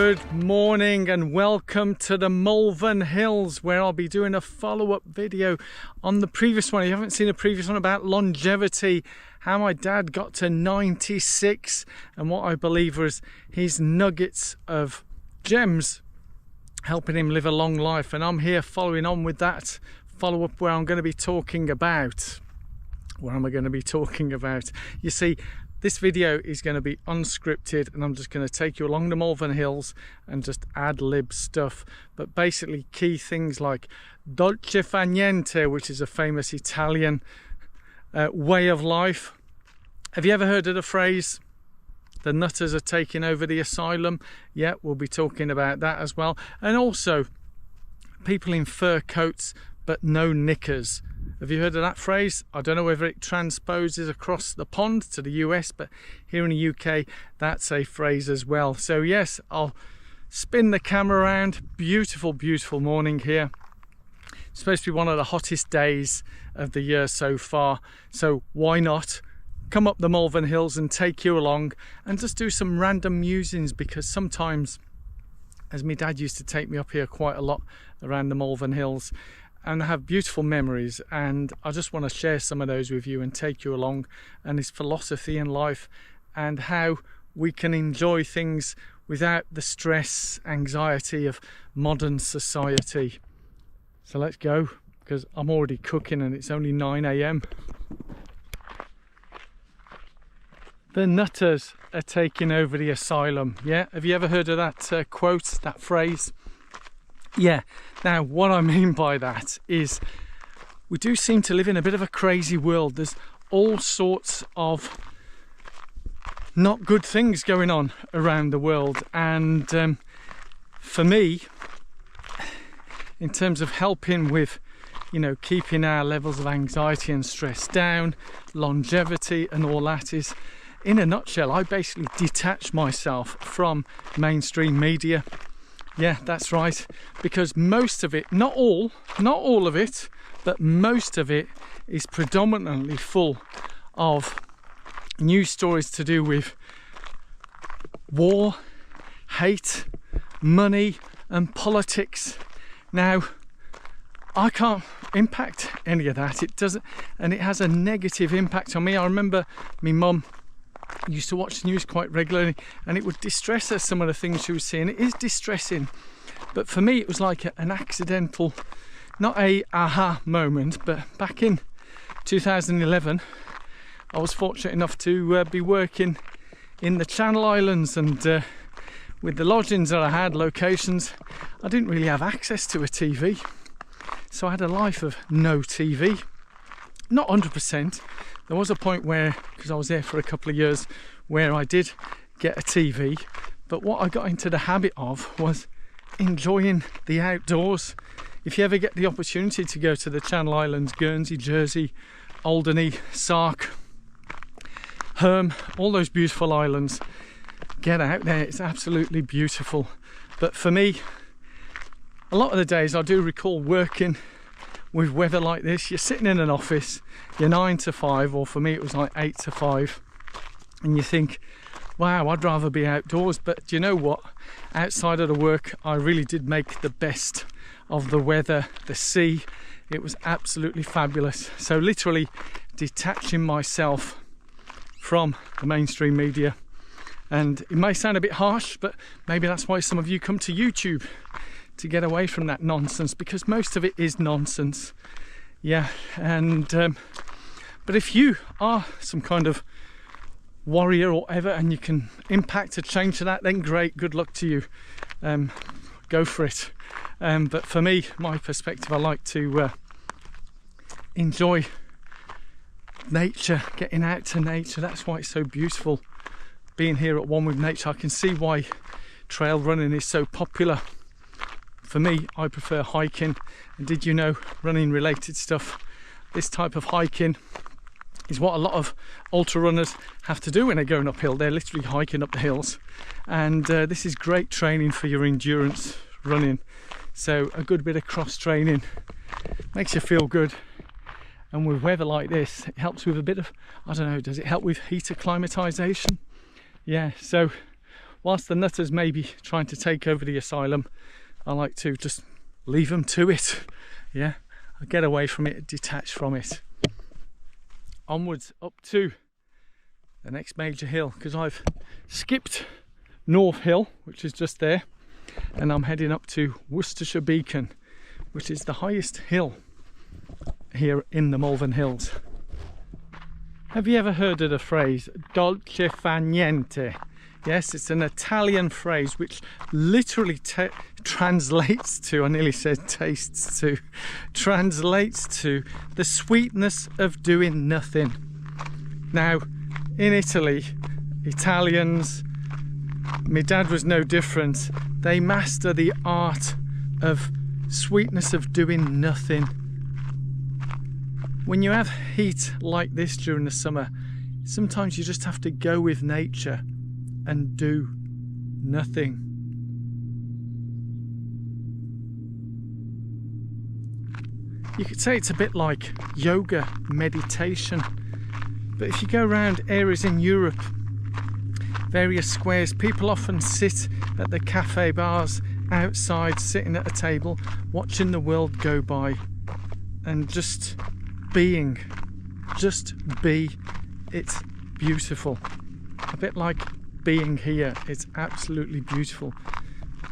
Good morning and welcome to the Malvern Hills, where I'll be doing a follow-up video on the previous one. If you haven't seen the previous one about longevity, how my dad got to 96 and what I believe was his nuggets of gems helping him live a long life. And I'm here following on with that follow-up where I'm going to be talking about... What am I going to be talking about? You see, this video is going to be unscripted and I'm just going to take you along the Malvern Hills and just ad-lib stuff. But basically key things like Dolce fa niente, which is a famous Italian way of life. Have you ever heard of the phrase, the nutters are taking over the asylum? Yeah, we'll be talking about that as well. And also, people in fur coats but no knickers. Have you heard of that phrase? I don't know whether it transposes across the pond to the US, but here in the UK, that's a phrase as well. So yes, I'll spin the camera around. Beautiful, beautiful morning here. It's supposed to be one of the hottest days of the year so far. So why not come up the Malvern Hills and take you along and just do some random musings, because sometimes, as my dad used to take me up here quite a lot around the Malvern Hills, and I have beautiful memories, and I just want to share some of those with you and take you along, and his philosophy in life and how we can enjoy things without the stress, anxiety of modern society. So let's go, because I'm already cooking and it's only 9 AM. The nutters are taking over the asylum. Yeah, have you ever heard of that quote, that phrase? Yeah, now what I mean by that is we do seem to live in a bit of a crazy world. There's all sorts of not good things going on around the world, and for me, in terms of helping with, you know, keeping our levels of anxiety and stress down, longevity and all that, is, in a nutshell, I basically detach myself from mainstream media. Yeah, that's right, because most of it, not all of it, but most of it is predominantly full of news stories to do with war, hate, money and politics. Now, I can't impact any of that. It doesn't, and it has a negative impact on me. I remember my mum used to watch the news quite regularly, and it would distress her, some of the things she was seeing. It is distressing, but for me it was like an accidental, not a aha moment. But back in 2011 I was fortunate enough to be working in the Channel Islands, and with the lodgings that I had, locations, I didn't really have access to a TV, so I had a life of no TV. Not 100%. There was a point where, because I was there for a couple of years, where I did get a TV, but what I got into the habit of was enjoying the outdoors. If you ever get the opportunity to go to the Channel Islands, Guernsey, Jersey, Alderney, Sark, Herm, all those beautiful islands, get out there. It's absolutely beautiful. But for me, a lot of the days I do recall working with weather like this. You're sitting in an office, you're 9 to 5, or for me it was like 8 to 5, and you think, wow, I'd rather be outdoors. But do you know what? Outside of the work, I really did make the best of the weather, the sea. It was absolutely fabulous. So literally detaching myself from the mainstream media. And it may sound a bit harsh, but maybe that's why some of you come to YouTube, to get away from that nonsense, because most of it is nonsense. Yeah, and but if you are some kind of warrior or whatever, and you can impact a change to that, then great, good luck to you. Go for it. But for me, my perspective, I like to enjoy nature, getting out to nature. That's why it's so beautiful being here at one with nature. I can see why trail running is so popular. For me, I prefer hiking, and did you know, running related stuff, this type of hiking is what a lot of ultra runners have to do when they're going uphill. They're literally hiking up the hills, and this is great training for your endurance running. So a good bit of cross training makes you feel good, and with weather like this, it helps with a bit of, I don't know, does it help with heat acclimatization? Yeah, so whilst the nutters may be trying to take over the asylum, I like to just leave them to it. Yeah, I get away from it, detach from it. Onwards up to the next major hill, because I've skipped North Hill, which is just there, and I'm heading up to Worcestershire Beacon, which is the highest hill here in the Malvern Hills. Have you ever heard of the phrase Dolce fa niente? Yes, it's an Italian phrase which literally translates to, I nearly said tastes to, translates to the sweetness of doing nothing. Now, in Italy, Italians, my dad was no different, they master the art of sweetness of doing nothing. When you have heat like this during the summer, sometimes you just have to go with nature and do nothing. You could say it's a bit like yoga, meditation. But if you go around areas in Europe, various squares, people often sit at the cafe bars outside, sitting at a table, watching the world go by and just being. Just be. It's beautiful. A bit like being here. It's absolutely beautiful.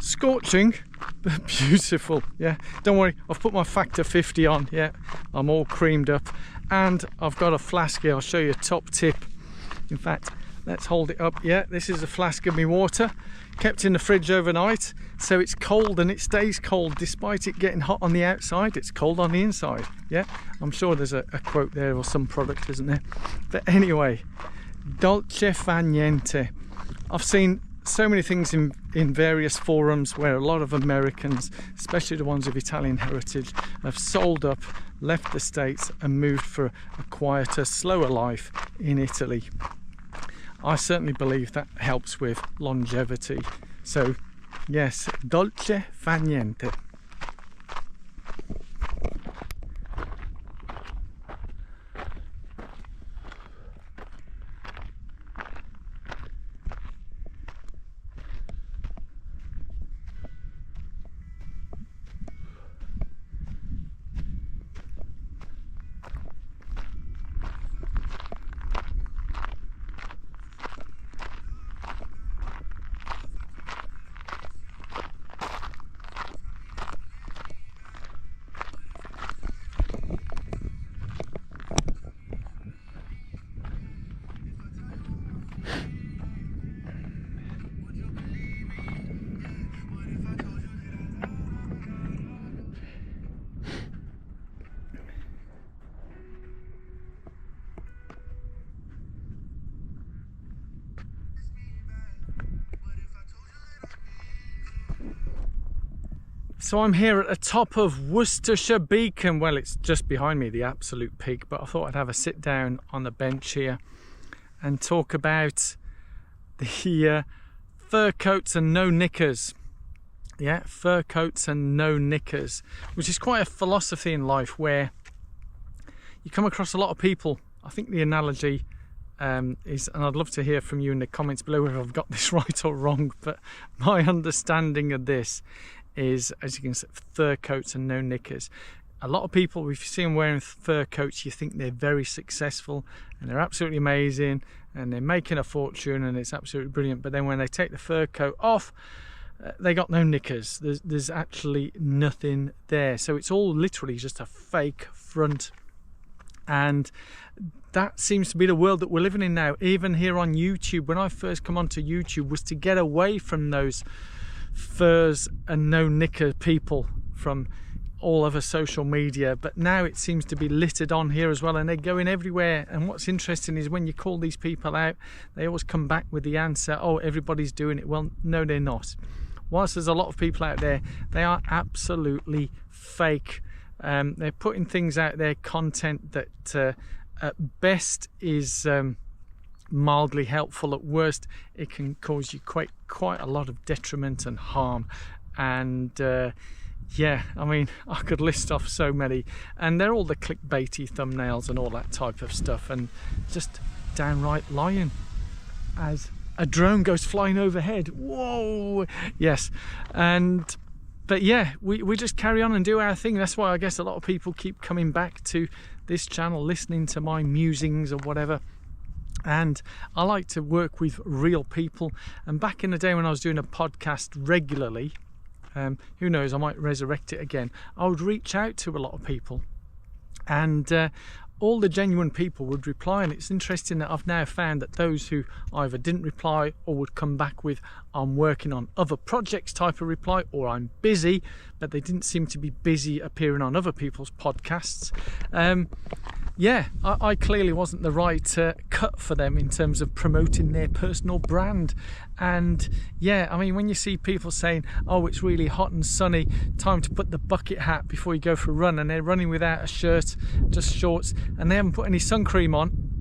Scorching, but beautiful. Yeah, don't worry, I've put my factor 50 on. Yeah, I'm all creamed up, and I've got a flask here. I'll show you a top tip. In fact, let's hold it up. Yeah, this is a flask of me water, kept in the fridge overnight, so it's cold and it stays cold despite it getting hot on the outside. It's cold on the inside. Yeah, I'm sure there's a quote there or some product, isn't there? But anyway, Dolce fa niente. I've seen so many things in various forums where a lot of Americans, especially the ones of Italian heritage, have sold up, left the States and moved for a quieter, slower life in Italy. I certainly believe that helps with longevity. So yes, dolce fa niente. So I'm here at the top of Worcestershire Beacon. Well, it's just behind me, the absolute peak, but I thought I'd have a sit down on the bench here and talk about the fur coats and no knickers. Yeah, fur coats and no knickers, which is quite a philosophy in life where you come across a lot of people. I think the analogy is, and I'd love to hear from you in the comments below whether I've got this right or wrong, but my understanding of this is, as you can see, fur coats and no knickers. A lot of people, if you see them wearing fur coats, you think they're very successful and they're absolutely amazing and they're making a fortune and it's absolutely brilliant. But then when they take the fur coat off, they got no knickers. There's actually nothing there. So it's all literally just a fake front. And that seems to be the world that we're living in now. Even here on YouTube, when I first come onto YouTube, was to get away from those furs and no knicker people from all over social media, but now it seems to be littered on here as well, and they're going everywhere. And what's interesting is when you call these people out, they always come back with the answer, oh, everybody's doing it. Well, no, they're not. Whilst there's a lot of people out there, they are absolutely fake. They're putting things out there, content that at best is mildly helpful, at worst it can cause you quite a lot of detriment and harm. And yeah, I mean, I could list off so many, and they're all the clickbaity thumbnails and all that type of stuff, and just downright lying, as a drone goes flying overhead. Whoa! Yes. But yeah, we just carry on and do our thing. That's why I guess a lot of people keep coming back to this channel, listening to my musings or whatever. And I like to work with real people. And back in the day when I was doing a podcast regularly, who knows, I might resurrect it again, I would reach out to a lot of people, and all the genuine people would reply. And it's interesting that I've now found that those who either didn't reply or would come back with I'm working on other projects type of reply, or I'm busy, but they didn't seem to be busy appearing on other people's podcasts. Yeah, I clearly wasn't the right cut for them in terms of promoting their personal brand. And yeah, I mean, when you see people saying, oh, it's really hot and sunny, time to put the bucket hat before you go for a run, and they're running without a shirt, just shorts, and they haven't put any sun cream on,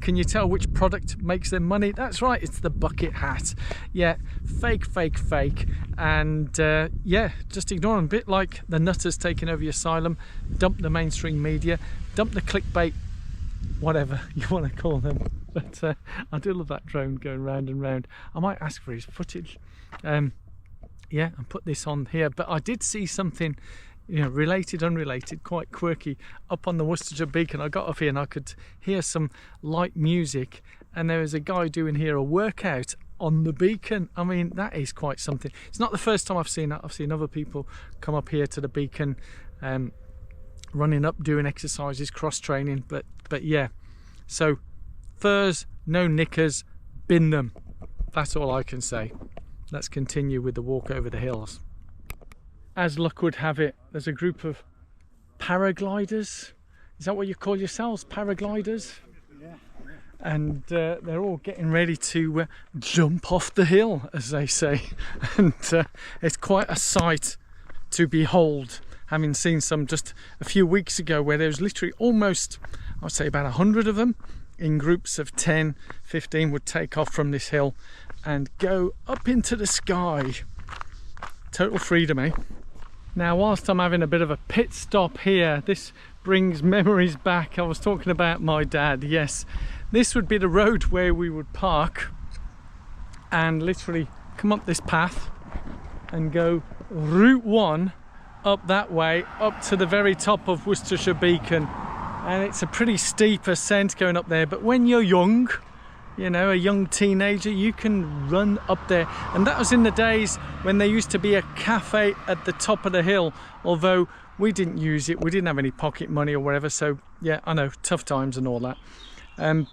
can you tell which product makes them money? That's right, it's the bucket hat. Yeah, fake. And yeah, just ignore them. A bit like the nutters taking over the Asylum, dump the mainstream media, dump the clickbait, whatever you want to call them. But I do love that drone going round and round. I might ask for his footage. Yeah, and put this on here. But I did see something, you know, related, unrelated, quite quirky, up on the Worcestershire Beacon. I got up here and I could hear some light music, and there was a guy doing here a workout on the beacon. I mean, that is quite something. It's not the first time I've seen that. I've seen other people come up here to the beacon, running up, doing exercises, cross training. But yeah, so thse, no knickers, bin them. That's all I can say. Let's continue with the walk over the hills. As luck would have it, there's a group of paragliders. Is that what you call yourselves, paragliders? Yeah. And they're all getting ready to jump off the hill, as they say. And it's quite a sight to behold, having seen some just a few weeks ago where there was literally almost, I'd say about 100 of them in groups of 10, 15 would take off from this hill and go up into the sky. Total freedom, eh? Now, whilst I'm having a bit of a pit stop here, this brings memories back. I was talking about my dad. Yes, this would be the road where we would park and literally come up this path and go Route 1 up that way, up to the very top of Worcestershire Beacon. And it's a pretty steep ascent going up there, but when you're young, you know, a young teenager, you can run up there. And that was in the days when there used to be a cafe at the top of the hill, although we didn't use it, we didn't have any pocket money or whatever. So yeah, I know, tough times and all that.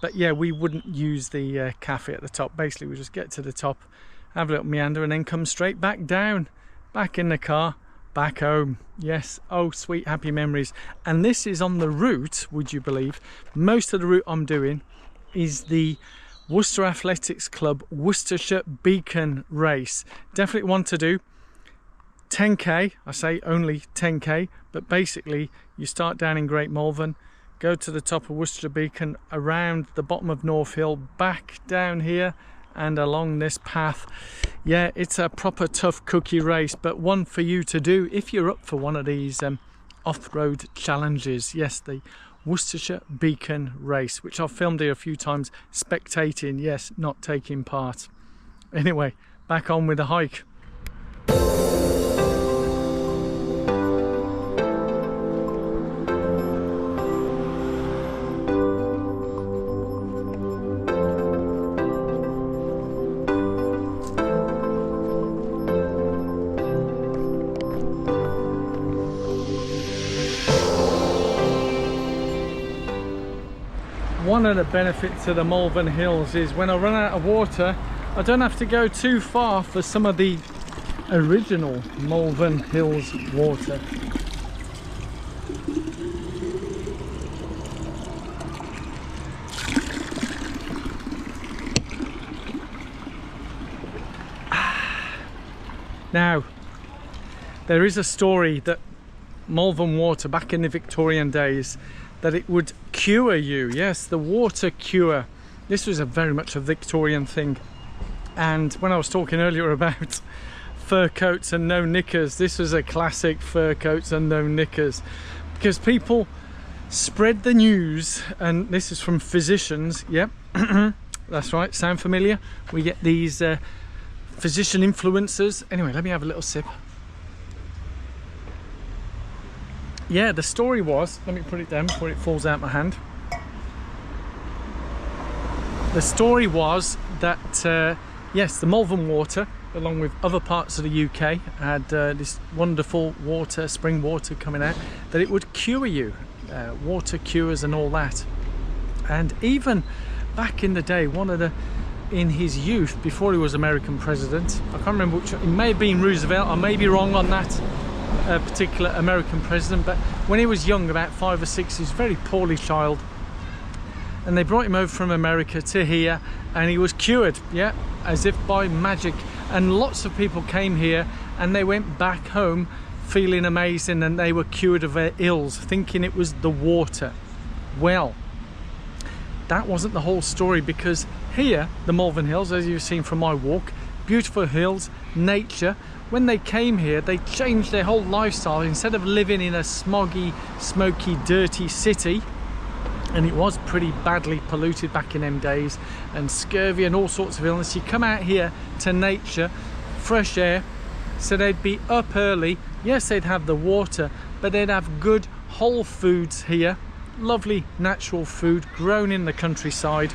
But yeah, we wouldn't use the cafe at the top. Basically, we just get to the top, have a little meander, and then come straight back down, back in the car, back home. Yes, oh sweet happy memories. And this is on the route, would you believe, most of the route I'm doing is the Worcester Athletics Club Worcestershire Beacon race. Definitely want to do 10k. I say only 10k, but basically you start down in Great Malvern, go to the top of Worcestershire Beacon, around the bottom of North Hill, back down here and along this path. Yeah, it's a proper tough cookie race, but one for you to do if you're up for one of these off-road challenges. Yes, the Worcestershire Beacon race, which I've filmed here a few times, spectating, yes, not taking part. Anyway, back on with the hike. One of the benefits of the Malvern Hills is when I run out of water, I don't have to go too far for some of the original Malvern Hills water. Now, there is a story that Malvern water back in the Victorian days, that it would cure you. Yes, the water cure. This was very much a Victorian thing. And when I was talking earlier about fur coats and no knickers, this was a classic fur coats and no knickers, because people spread the news, and this is from physicians, yep, that's right, sound familiar? We get these physician influencers. Anyway, let me have a little sip. Yeah, the story was, let me put it down before it falls out my hand. The story was that, yes, the Malvern water, along with other parts of the UK, had this wonderful water, spring water coming out, that it would cure you, water cures and all that. And even back in the day, in his youth, before he was American president, I can't remember which, it may have been Roosevelt, I may be wrong on that particular American president, but when he was young, about 5 or 6, he was a very poorly child, and they brought him over from America to here, and he was cured, yeah, as if by magic. And lots of people came here and they went back home feeling amazing, and they were cured of their ills, thinking it was the water. Well, that wasn't the whole story, because here, the Malvern Hills, as you've seen from my walk, beautiful hills, nature. When they came here, they changed their whole lifestyle. Instead of living in a smoggy, smoky, dirty city, and it was pretty badly polluted back in them days, and scurvy and all sorts of illness, you come out here to nature, fresh air. So they'd be up early. Yes, they'd have the water, but they'd have good whole foods here, lovely natural food grown in the countryside.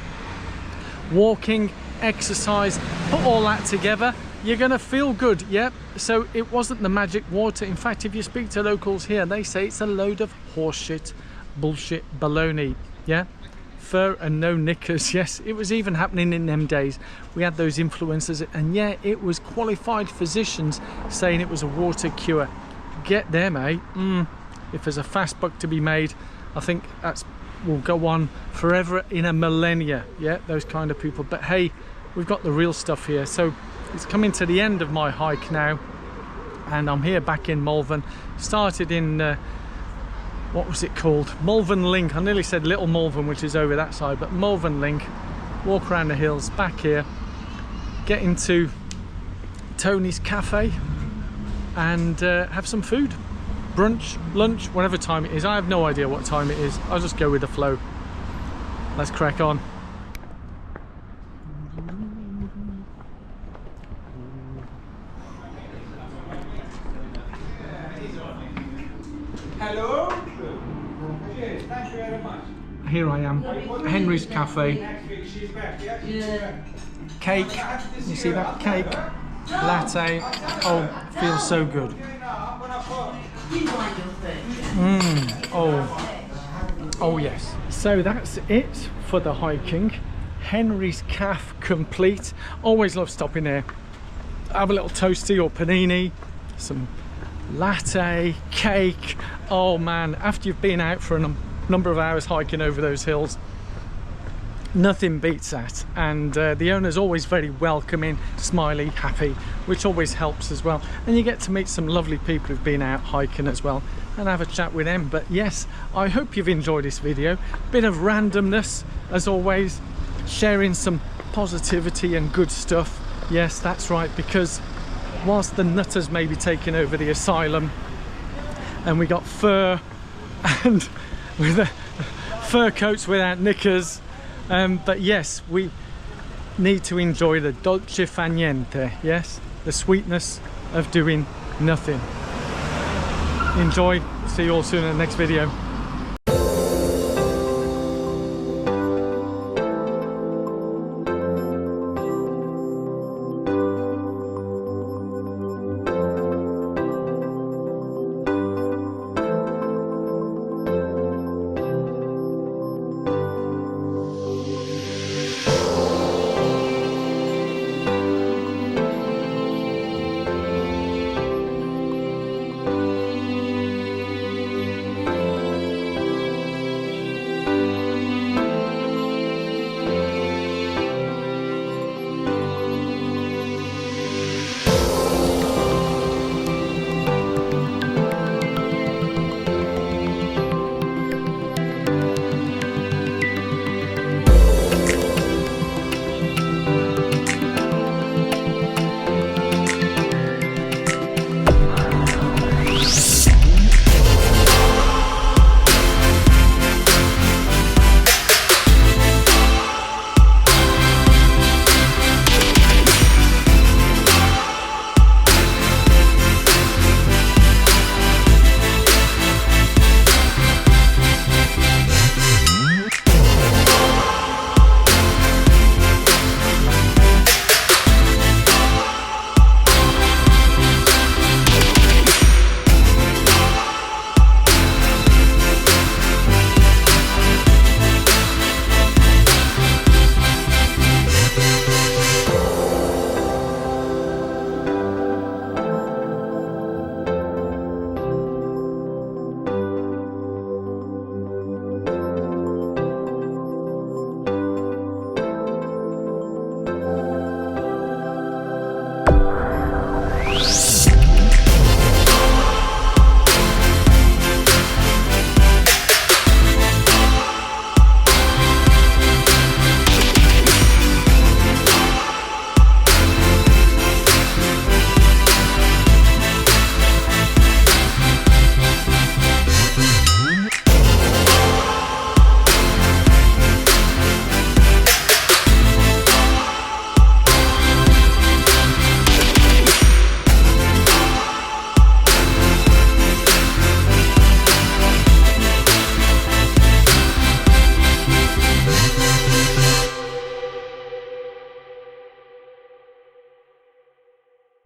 Walking, exercise, put all that together, you're gonna feel good. Yep. So it wasn't the magic water. In fact, if you speak to locals here, they say it's a load of horseshit, bullshit, baloney. Yeah, fur and no knickers. Yes, it was even happening in them days. We had those influencers, and yeah, it was qualified physicians saying it was a water cure. Get them, eh? If there's a fast buck to be made, I think that's will go on forever in a millennia. Yeah, those kind of people. But hey, we've got the real stuff here. So it's coming to the end of my hike now, and I'm here back in Malvern. Started in what was it called? Malvern Link. I nearly said Little Malvern, which is over that side, but Malvern Link. Walk around the hills, back here, get into Tony's cafe, and have some food. Brunch, lunch, whatever time it is. I have no idea what time it is. I'll just go with the flow. Let's crack on. Hello. Yes, thank you very much. Here I am, Henry's Cafe. Cake, you see that? Cake, latte. Oh, feels so good. Oh yes. So that's it for the hiking. Henry's Cafe complete. Always love stopping there. Have a little toasty or panini, some latte, cake. Oh man, after you've been out for a number of hours hiking over those hills, nothing beats that. And the owner's always very welcoming, smiley, happy, which always helps as well. And you get to meet some lovely people who've been out hiking as well and have a chat with them. But yes, I hope you've enjoyed this video. Bit of randomness as always, sharing some positivity and good stuff. Yes, that's right, because whilst the nutters may be taking over the asylum, and we got fur and with fur coats without knickers, but yes, we need to enjoy the dolce fa niente. Yes, the sweetness of doing nothing. Enjoy. See you all soon in the next video.